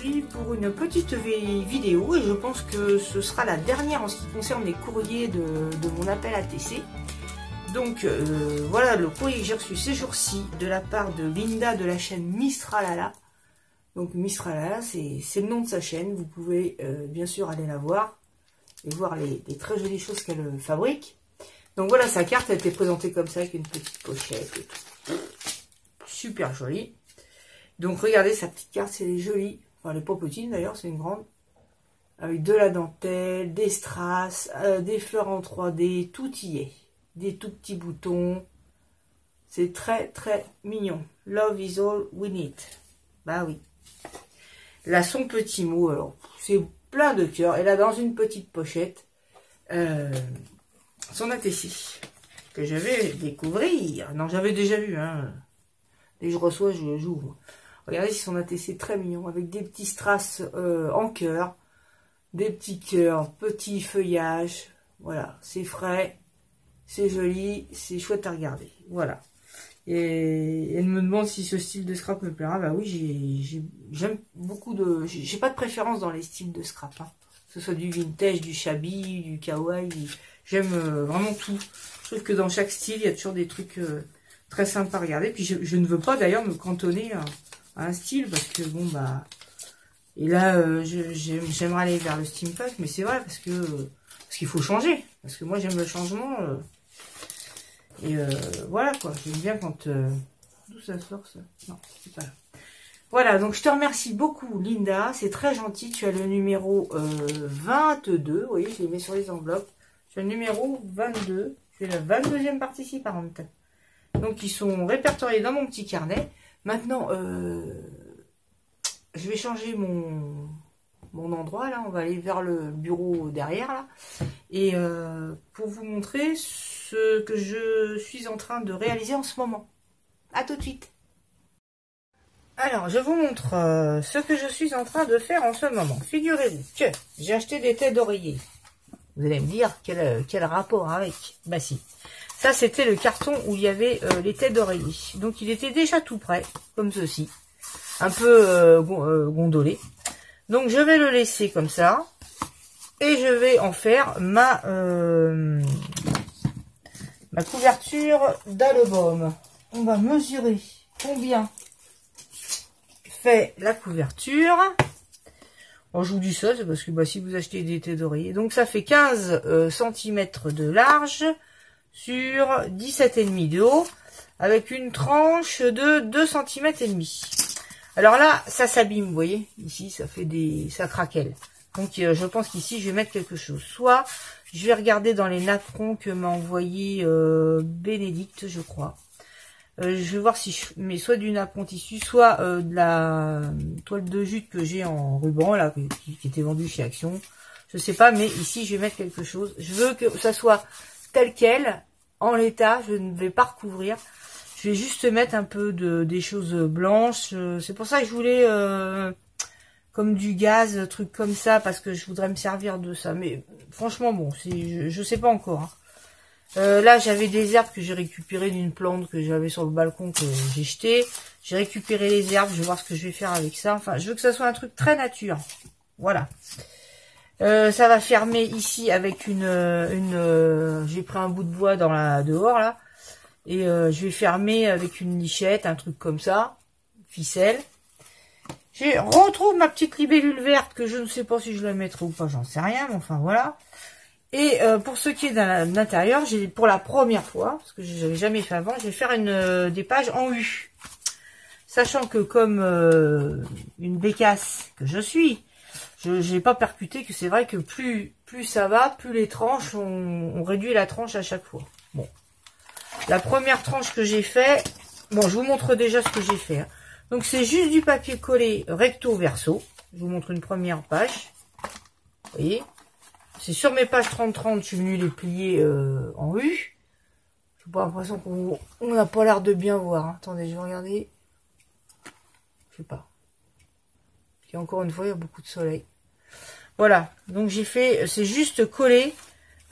aujourd'hui pour une petite vidéo et je pense que ce sera la dernière en ce qui concerne les courriers de mon appel ATC. Donc voilà le courrier que j'ai reçu ces jours-ci de la part de Linda de la chaîne Mistralala. Donc Mistralala, c'est le nom de sa chaîne, vous pouvez bien sûr aller la voir et voir les très jolies choses qu'elle fabrique. Donc voilà, sa carte a été présentée comme ça avec une petite pochette et tout. Super jolie. Donc regardez sa petite carte, c'est jolie. Enfin, elle n'est pas petite d'ailleurs, c'est une grande. Avec de la dentelle, des strass, des fleurs en 3D, tout y est. Des tout petits boutons. C'est très très mignon. Love is all we need. Bah oui. Là, son petit mot, alors, c'est plein de cœur. Et là, dans une petite pochette, son ATC, que je vais découvrir. Non, j'avais déjà vu, hein. Dès que je reçois, j'ouvre. Regardez, son ATC très mignon, avec des petits strass en cœur, des petits cœurs, petits feuillages. Voilà, c'est frais, c'est joli, c'est chouette à regarder. Voilà. Et elle me demande si ce style de scrap me plaira. Bah oui, j'aime beaucoup de... J'ai pas de préférence dans les styles de scrap, hein. Que ce soit du vintage, du shabby, du kawaii. J'aime vraiment tout. Je trouve que dans chaque style, il y a toujours des trucs très sympas à regarder. Puis je ne veux pas d'ailleurs me cantonner à un style parce que bon bah... Et là, j'aimerais aller vers le steampunk, mais c'est vrai parce qu'il faut changer. Parce que moi j'aime le changement. Voilà quoi, j'aime bien quand... D'où ça sort ça? Non, c'est pas là. Voilà, donc je te remercie beaucoup Linda, c'est très gentil. Tu as le numéro 22, vous voyez, je les mets sur les enveloppes. Tu as le numéro 22, c'est la 22e participante. Donc ils sont répertoriés dans mon petit carnet. Maintenant, je vais changer mon endroit, là, on va aller vers le bureau derrière, là. Et pour vous montrer ce que je suis en train de réaliser en ce moment. À tout de suite. Alors, je vous montre ce que je suis en train de faire en ce moment. Figurez-vous que j'ai acheté des têtes d'oreiller. Vous allez me dire, quel rapport avec? Bah si. Ça, c'était le carton où il y avait les têtes d'oreiller. Donc, il était déjà tout prêt, comme ceci. Un peu gondolé. Donc, je vais le laisser comme ça. Et je vais en faire ma couverture d'album. On va mesurer combien fait la couverture. On joue du sol, c'est parce que bah, si vous achetez des têtes d'oreiller. Donc ça fait 15 cm de large sur 17,5 de haut, avec une tranche de 2 cm et demi. Alors là, ça s'abîme, vous voyez. Ici, ça fait ça craquelle. Donc je pense qu'ici, je vais mettre quelque chose. Soit je vais regarder dans les napperons que m'a envoyé Bénédicte, je crois. Je vais voir si je mets soit du napperon tissu, soit de la toile de jute que j'ai en ruban, là, qui était vendue chez Action. Je sais pas, mais ici, je vais mettre quelque chose. Je veux que ça soit tel quel, en l'état. Je ne vais pas recouvrir. Je vais juste mettre un peu des choses blanches. C'est pour ça que je voulais comme du gaz, truc comme ça, parce que je voudrais me servir de ça. Mais franchement, bon, je sais pas encore, hein. Là, j'avais des herbes que j'ai récupérées d'une plante que j'avais sur le balcon que j'ai jeté. J'ai récupéré les herbes, je vais voir ce que je vais faire avec ça. Enfin, je veux que ça soit un truc très nature. Voilà. Ça va fermer ici avec j'ai pris un bout de bois dehors, là. Et je vais fermer avec une lichette, un truc comme ça. Ficelle. Je retrouve ma petite libellule verte que je ne sais pas si je la mettrai ou pas, j'en sais rien. Mais enfin, voilà. Et pour ce qui est de l'intérieur, j'ai pour la première fois, parce que je n'avais jamais fait avant, je vais faire des pages en U. Sachant que comme une bécasse que je suis, je n'ai pas percuté que c'est vrai que plus ça va, plus les tranches, on réduit la tranche à chaque fois. Bon, la première tranche que j'ai fait, bon, je vous montre déjà ce que j'ai fait, hein. Donc c'est juste du papier collé recto verso. Je vous montre une première page. Vous voyez ? C'est sur mes pages 30-30, je suis venu les plier en U. J'ai pas l'impression qu'on n'a pas l'air de bien voir, hein. Attendez, je vais regarder. Je sais pas. Et encore une fois, il y a beaucoup de soleil. Voilà, donc j'ai fait, c'est juste collé,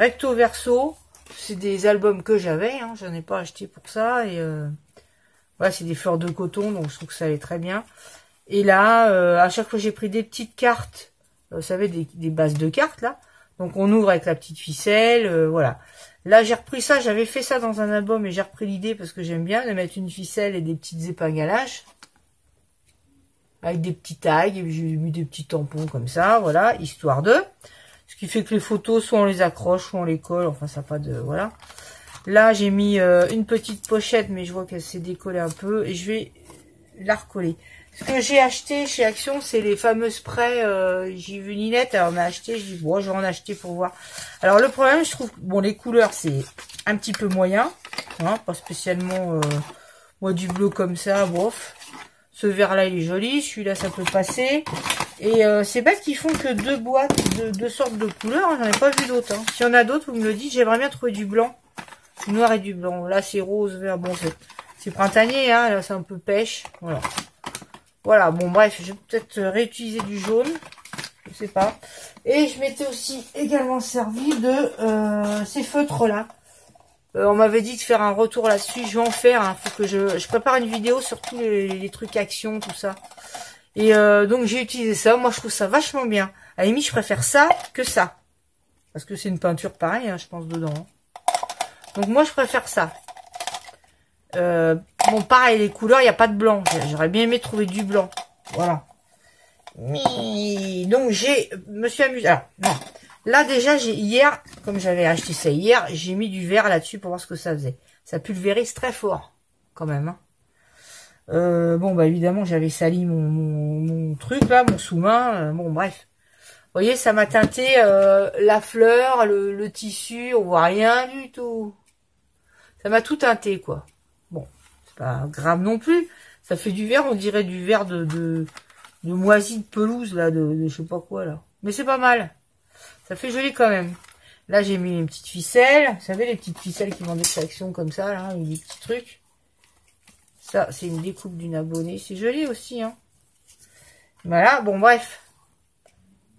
recto verso. C'est des albums que j'avais, hein. J'en ai pas acheté pour ça. Et voilà, c'est des fleurs de coton, donc je trouve que ça allait très bien. Et là, à chaque fois, j'ai pris des petites cartes. Vous savez, des bases de cartes, là. Donc, on ouvre avec la petite ficelle, voilà. Là, j'ai repris ça. J'avais fait ça dans un album et j'ai repris l'idée parce que j'aime bien de mettre une ficelle et des petites épingles à linge. Avec des petits tags. Et j'ai mis des petits tampons comme ça, voilà, histoire de. Ce qui fait que les photos, soit on les accroche, soit on les colle. Enfin, ça n'a pas de... Voilà. Là, j'ai mis une petite pochette, mais je vois qu'elle s'est décollée un peu. Et je vais la recoller. Ce que j'ai acheté chez Action, c'est les fameux sprays. J'ai vu Ninette, elle en a acheté. Je dis, bon, je vais en acheter pour voir. Alors, le problème, je trouve, bon, les couleurs, c'est un petit peu moyen. Hein, pas spécialement, moi, du bleu comme ça, bof. Ce vert-là, il est joli. Celui-là, ça peut passer. Et c'est bête qu'ils font que deux boîtes, deux sortes de couleurs. Hein, j'en ai pas vu d'autres. Hein. S'il y en a d'autres, vous me le dites. J'aimerais bien trouver du blanc. Du noir et du blanc. Là, c'est rose, vert. Bon, c'est printanier. Hein. Là, c'est un peu pêche. Voilà. Voilà, bon bref, je vais peut-être réutiliser du jaune, je sais pas. Et je m'étais aussi également servi de ces feutres-là. On m'avait dit de faire un retour là-dessus, je vais en faire. Hein. Faut que je prépare une vidéo sur tous les trucs Action, tout ça. Et donc j'ai utilisé ça, moi je trouve ça vachement bien. À la limite, je préfère ça que ça. Parce que c'est une peinture pareille, hein, je pense, dedans. Hein. Donc moi je préfère ça. Bon, pareil, les couleurs, il n'y a pas de blanc. J'aurais bien aimé trouver du blanc. Voilà. Donc, me suis amusée. Alors, non. Là, déjà, hier, comme j'avais acheté ça hier, j'ai mis du vert là-dessus pour voir ce que ça faisait. Ça pulvérise très fort, quand même. Hein. Bon, bah, évidemment, j'avais sali mon truc, là, mon sous-main. Bon, bref. Vous voyez, ça m'a teinté la fleur, le tissu, on voit rien du tout. Ça m'a tout teinté, quoi. Bon, c'est pas grave non plus. Ça fait du vert, on dirait du vert de moisi de pelouse, là, de je sais pas quoi, là. Mais c'est pas mal. Ça fait joli quand même. Là, j'ai mis une petite ficelle. Vous savez, les petites ficelles qui vendent des actions comme ça, là, avec des petits trucs. Ça, c'est une découpe d'une abonnée. C'est joli aussi, hein. Voilà, bon, bref.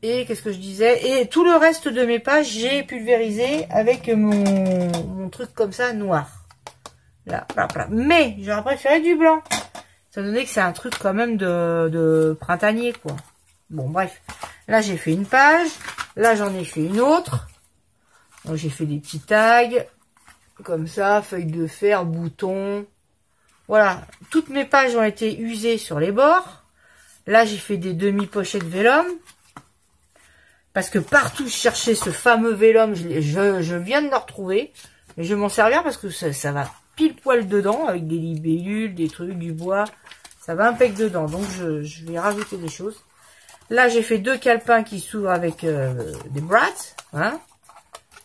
Et qu'est-ce que je disais? Et tout le reste de mes pages, j'ai pulvérisé avec mon truc comme ça, noir. Là, là. Mais j'aurais préféré du blanc. Ça donnait que c'est un truc quand même de printanier, quoi. Bon, bref. Là, j'ai fait une page. Là, j'en ai fait une autre. Donc, j'ai fait des petits tags. Comme ça, feuilles de fer, boutons. Voilà. Toutes mes pages ont été usées sur les bords. Là, j'ai fait des demi-pochettes vélum. Parce que partout, je cherchais ce fameux vélum. Je viens de le retrouver. Mais je vais m'en servir parce que ça va pile poil dedans, avec des libellules, des trucs, du bois, ça va impec dedans, donc je vais rajouter des choses. Là, j'ai fait deux calepins qui s'ouvrent avec des brats, hein,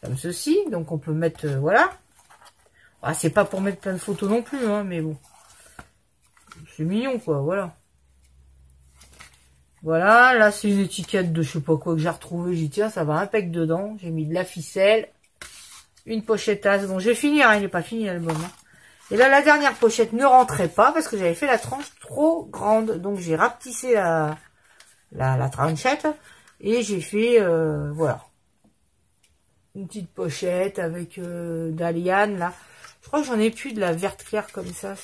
comme ceci, donc on peut mettre, voilà. Ah, c'est pas pour mettre plein de photos non plus, hein, mais bon, c'est mignon, quoi, voilà. Voilà, là, c'est une étiquette de je sais pas quoi que j'ai retrouvé, j'ai dit, tiens, ça va impec dedans, j'ai mis de la ficelle, une pochette as. Bon, je vais finir, hein, il n'est pas fini l'album. Hein. Et là, la dernière pochette ne rentrait pas parce que j'avais fait la tranche trop grande. Donc, j'ai rapetissé la tranchette et j'ai fait, voilà. Une petite pochette avec d'Aliane, là. Je crois que j'en ai plus de la verte claire comme ça.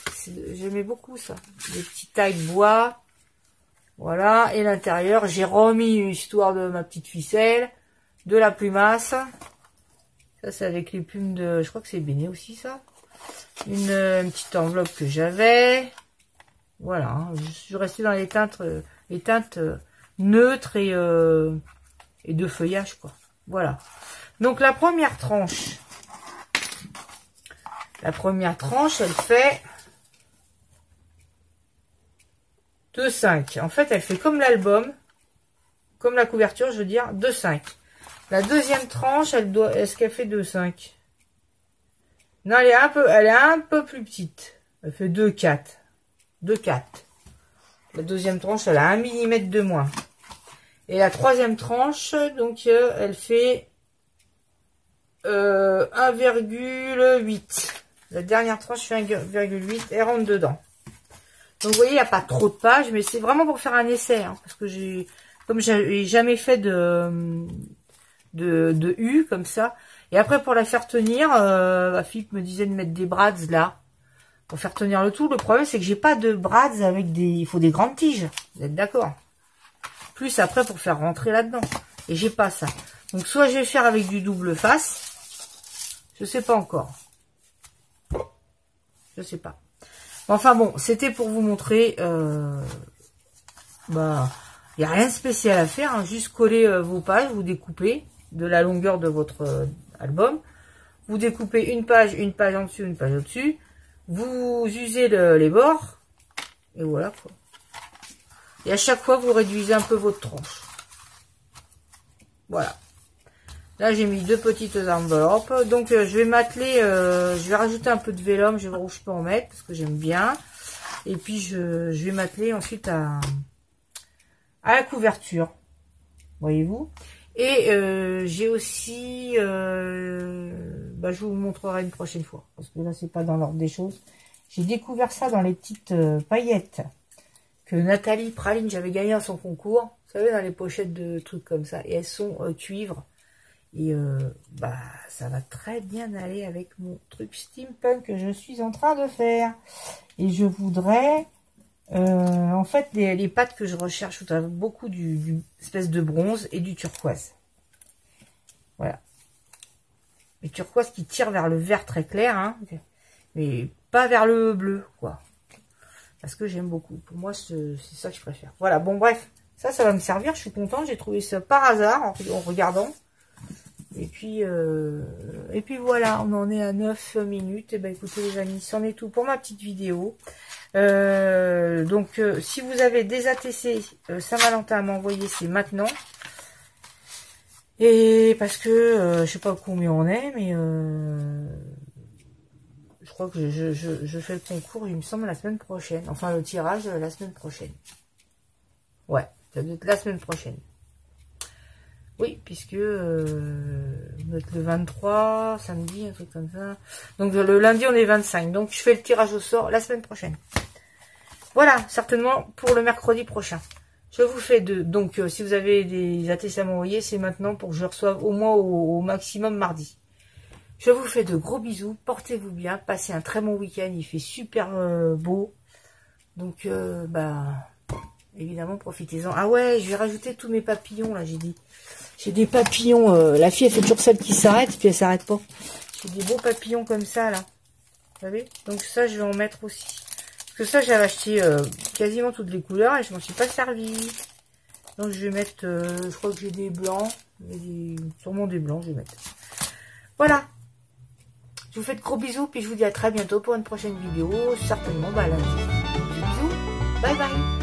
J'aimais beaucoup ça. Des petits tailles bois. Voilà. Et l'intérieur, j'ai remis une histoire de ma petite ficelle, de la plumasse. Ça, c'est avec les plumes de... Je crois que c'est Béné aussi, ça. Une petite enveloppe que j'avais. Voilà. Hein. Je suis restée dans les teintes neutres et de feuillage, quoi. Voilà. Donc, la première tranche. Elle fait 2,5. En fait, elle fait comme l'album. Comme la couverture, je veux dire, 2,5. La deuxième tranche, est-ce qu'elle fait 2,5? Non, elle est un peu plus petite. Elle fait 2,4. 2,4. La deuxième tranche, elle a 1 mm de moins. Et la troisième tranche, donc, elle fait 1,8. La dernière tranche fait 1,8. Elle rentre dedans. Donc, vous voyez, il n'y a pas trop de pages, mais c'est vraiment pour faire un essai. Hein, parce que comme j'ai jamais fait de U comme ça. Et après, pour la faire tenir, Philippe me disait de mettre des brads là. pour faire tenir le tout. Le problème, c'est que j'ai pas de brads avec des... Il faut des grandes tiges. Vous êtes d'accord? Plus après pour faire rentrer là-dedans. Et j'ai pas ça. Donc, soit je vais faire avec du double face. Je sais pas encore. Je sais pas. Enfin bon, c'était pour vous montrer... bah, il n'y a rien de spécial à faire. Hein, juste coller vos pages, vous découpez de la longueur de votre album. Vous découpez une page en dessous, une page au-dessus. Vous usez les bords. Et voilà quoi. Et à chaque fois, vous réduisez un peu votre tranche. Voilà. Là, j'ai mis 2 petites enveloppes. Donc, je vais m'atteler, je vais rajouter un peu de vélum. Je vais voir où je peux en mettre parce que j'aime bien. Et puis, je vais m'atteler ensuite à la couverture. Voyez-vous. Et j'ai aussi... bah, je vous montrerai une prochaine fois. Parce que là, c'est pas dans l'ordre des choses. J'ai découvert ça dans les petites paillettes que Nathalie Praline, j'avais gagné à son concours. Vous savez, dans les pochettes de trucs comme ça. Et elles sont cuivre. Et bah, ça va très bien aller avec mon truc steampunk que je suis en train de faire. Et je voudrais... en fait, les pattes que je recherche, je voudrais beaucoup du espèce de bronze et du turquoise. Voilà. Le turquoise qui tire vers le vert très clair, hein, mais pas vers le bleu, quoi. Parce que j'aime beaucoup. Pour moi, c'est ça que je préfère. Voilà, bon, bref. Ça va me servir. Je suis contente. J'ai trouvé ça par hasard en regardant. Et puis voilà, on en est à 9 minutes. Et ben écoutez les amis, c'en est tout pour ma petite vidéo. Donc si vous avez des ATC Saint-Valentin à m'envoyer, c'est maintenant. Et parce que je sais pas combien on est, mais je crois que je fais le concours, il me semble, la semaine prochaine. Enfin le tirage la semaine prochaine. Ouais, ça doit être la semaine prochaine. Oui, puisque on est le 23, samedi, un truc comme ça. Donc le lundi, on est 25. Donc je fais le tirage au sort la semaine prochaine. Voilà, certainement pour le mercredi prochain. Je vous fais donc si vous avez des ATC à m'envoyer, c'est maintenant pour que je reçoive au moins au maximum mardi. Je vous fais de gros bisous, portez-vous bien, passez un très bon week-end, il fait super beau. Donc bah évidemment profitez-en. Ah ouais, je vais rajouter tous mes papillons là, j'ai dit. J'ai des papillons, la fille elle fait toujours celle qui s'arrête, puis elle s'arrête pas. J'ai des beaux papillons comme ça là. Vous savez? Donc ça je vais en mettre aussi. Parce que ça j'avais acheté quasiment toutes les couleurs et je m'en suis pas servi. Donc je vais mettre, je crois que j'ai des blancs. Sûrement des blancs je vais mettre. Voilà. Je vous fais de gros bisous, puis je vous dis à très bientôt pour une prochaine vidéo. Certainement, bah lundi. Bisous. Bye bye.